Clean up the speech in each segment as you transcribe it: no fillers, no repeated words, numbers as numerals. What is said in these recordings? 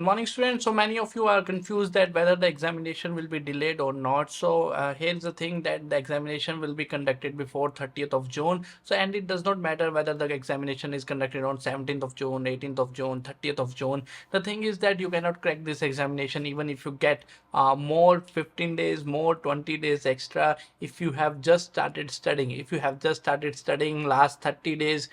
Good morning, students. So many of you are confused that whether the examination will be delayed or not. So here's the thing, that the examination will be conducted before 30th of June. So and it does not matter whether the examination is conducted on 17th of June, 18th of June, 30th of June. The thing is that you cannot crack this examination even if you get more 15 days, more 20 days extra. If you have just started studying, if you have just started studying last 30 days,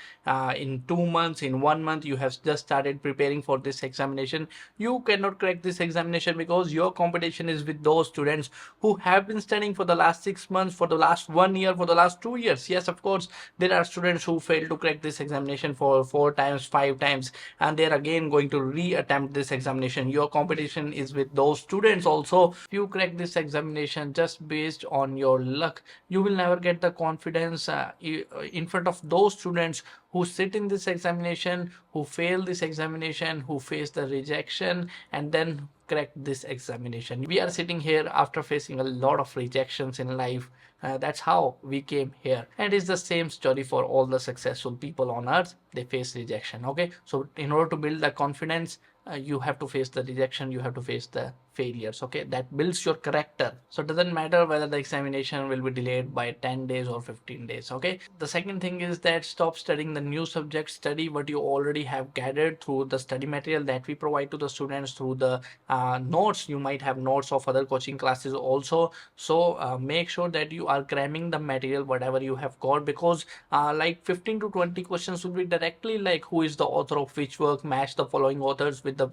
in 2 months, in 1 month, you have just started preparing for this examination, you cannot crack this examination, because your competition is with those students who have been studying for the last 6 months, for the last 1 year, for the last 2 years. Yes, of course, there are students who fail to crack this examination for 4 times, 5 times, and they're again going to re-attempt this examination. Your competition is with those students also. If you crack this examination just based on your luck, you will never get the confidence in front of those students who sit in this examination, who fail this examination, who face the rejection and then crack this examination. We are sitting here after facing a lot of rejections in life. That's how we came here, and it's the same story for all the successful people on earth. They face rejection. Okay, so in order to build the confidence, you have to face the rejection, you have to face the failures. Okay, that builds your character. So it doesn't matter whether the examination will be delayed by 10 days or 15 days. Okay, the second thing is that stop studying the new subject. Study what you already have gathered through the study material that we provide to the students, through the notes. You might have notes of other coaching classes also. So make sure that you are cramming the material whatever you have got, because like 15 to 20 questions will be directly like who is the author of which work, match the following authors with the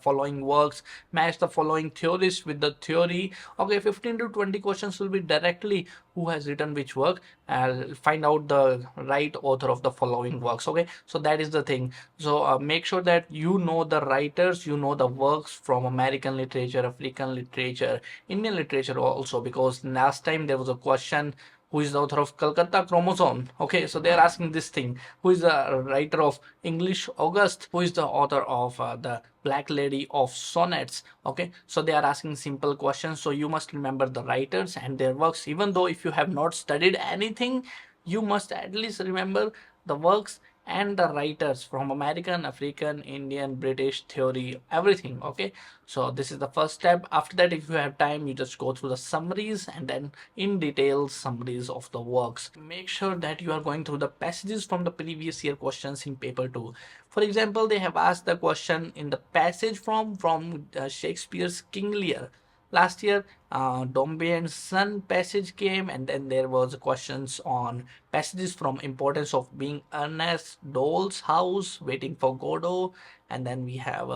following works, match the following theorists with the theory. Okay, 15 to 20 questions will be directly who has written which work, and find out the right author of the following works. Okay, so that is the thing. So make sure that you know the writers, you know the works from American literature, African literature, Indian literature also, because last time there was a question, who is the author of Calcutta Chromosome. Okay, so they are asking this thing, who is the writer of English August, who is the author of the Black Lady of Sonnets. Okay, so they are asking simple questions, so you must remember the writers and their works. Even though if you have not studied anything, you must at least remember the works and the writers from American, African, Indian, British theory, everything. Okay, so this is the first step. After that, if you have time, you just go through the summaries and then in detail summaries of the works. Make sure that you are going through the passages from the previous year questions in paper 2. For example, they have asked the question in the passage from Shakespeare's King Lear. Last year, Dombey and Son passage came, and then there was questions on passages from Importance of Being Earnest, Dole's House, Waiting for Godot, and then we have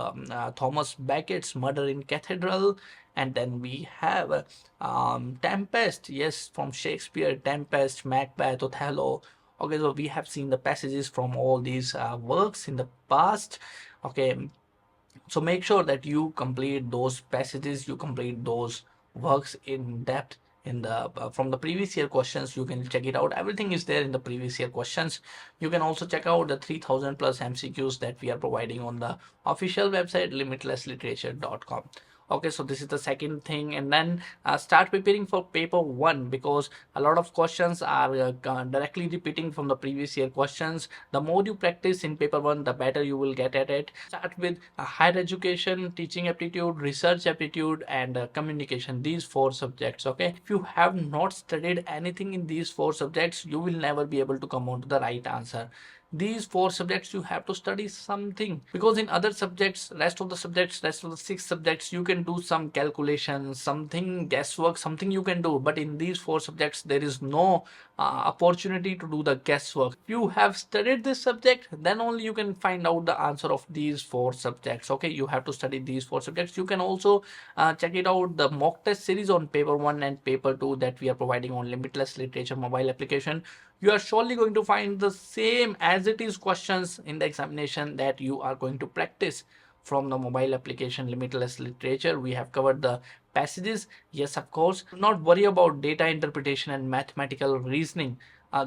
Thomas Beckett's Murder in Cathedral, and then we have Tempest, yes, from Shakespeare, Tempest, Macbeth, Othello. Okay, so we have seen the passages from all these works in the past. Okay, so make sure that you complete those passages, you complete those works in depth in the from the previous year questions. You can check it out, everything is there in the previous year questions. You can also check out the 3000 plus MCQs that we are providing on the official website limitlessliterature.com. Okay, so this is the second thing. And then start preparing for paper 1, because a lot of questions are directly repeating from the previous year questions. The more you practice in paper 1, the better you will get at it. Start with higher education, teaching aptitude, research aptitude, and communication, these 4 subjects. Okay, if you have not studied anything in these 4 subjects, you will never be able to come on to the right answer. These 4 subjects you have to study something, because in other subjects, rest of the 6 subjects, you can do some calculations, something guesswork, something you can do. But in these 4 subjects, there is no opportunity to do the guesswork. If you have studied this subject, then only you can find out the answer of these 4 subjects. Okay, you have to study these 4 subjects. You can also check it out, the mock test series on paper 1 and paper 2 that we are providing on Limitless Literature mobile application. You are surely going to find the same as it is questions in the examination that you are going to practice from the mobile application Limitless Literature. We have covered the passages. Yes, of course. Do not worry about data interpretation and mathematical reasoning.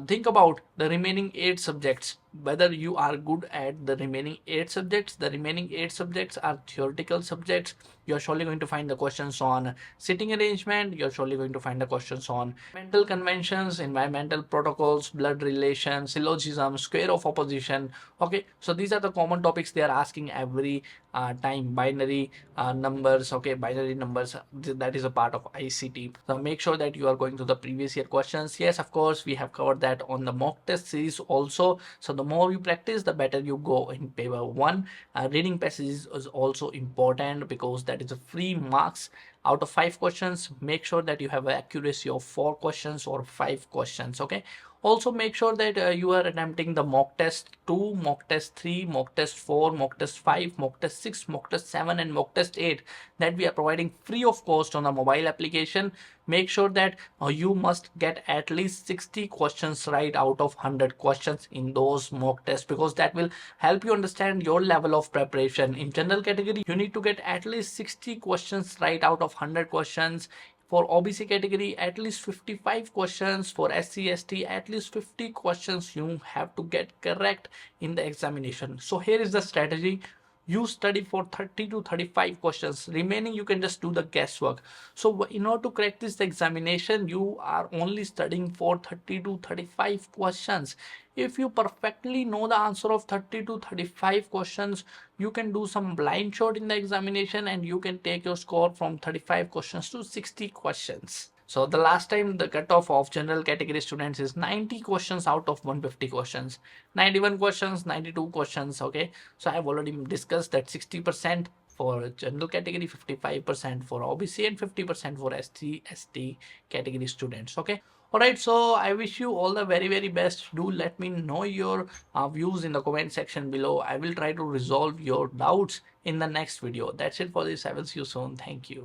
Think about the remaining 8 subjects. whether you are good at the remaining 8 subjects. The remaining 8 subjects are theoretical subjects. You're surely going to find the questions on sitting arrangement. You're surely going to find the questions on mental conventions, environmental protocols, blood relations, syllogism, square of opposition. Okay, so these are the common topics they are asking every time. Binary numbers, okay, binary numbers, that is a part of ICT. So make sure that you are going to the previous year questions. Yes, of course, we have covered that on the mock test series also. So the more you practice, the better you go in paper one. Reading passages is also important because that is a free marks out of 5 questions. Make sure that you have an accuracy of 4 questions or 5 questions. Okay, also make sure that you are attempting the mock test 2, mock test 3, mock test 4, mock test 5, mock test 6, mock test 7, and mock test 8 that we are providing free of cost on the mobile application. Make sure that you must get at least 60 questions right out of 100 questions in those mock tests, because that will help you understand your level of preparation. In general category, you need to get at least 60 questions right out of 100 questions. For OBC category, at least 55 questions. For SC/ST, at least 50 questions you have to get correct in the examination. So here is the strategy. You study for 30 to 35 questions. Remaining, you can just do the guesswork. So in order to crack this examination, you are only studying for 30 to 35 questions. If you perfectly know the answer of 30 to 35 questions, you can do some blind shot in the examination and you can take your score from 35 questions to 60 questions. So the last time the cutoff of general category students is 90 questions out of 150 questions. 91 questions, 92 questions. Okay, so I have already discussed that 60% for general category, 55% for OBC, and 50% for ST category students. Okay, all right, so I wish you all the very best. Do let me know your views in the comment section below. I will try to resolve your doubts in the next video. That's it for this. I will see you soon. Thank you.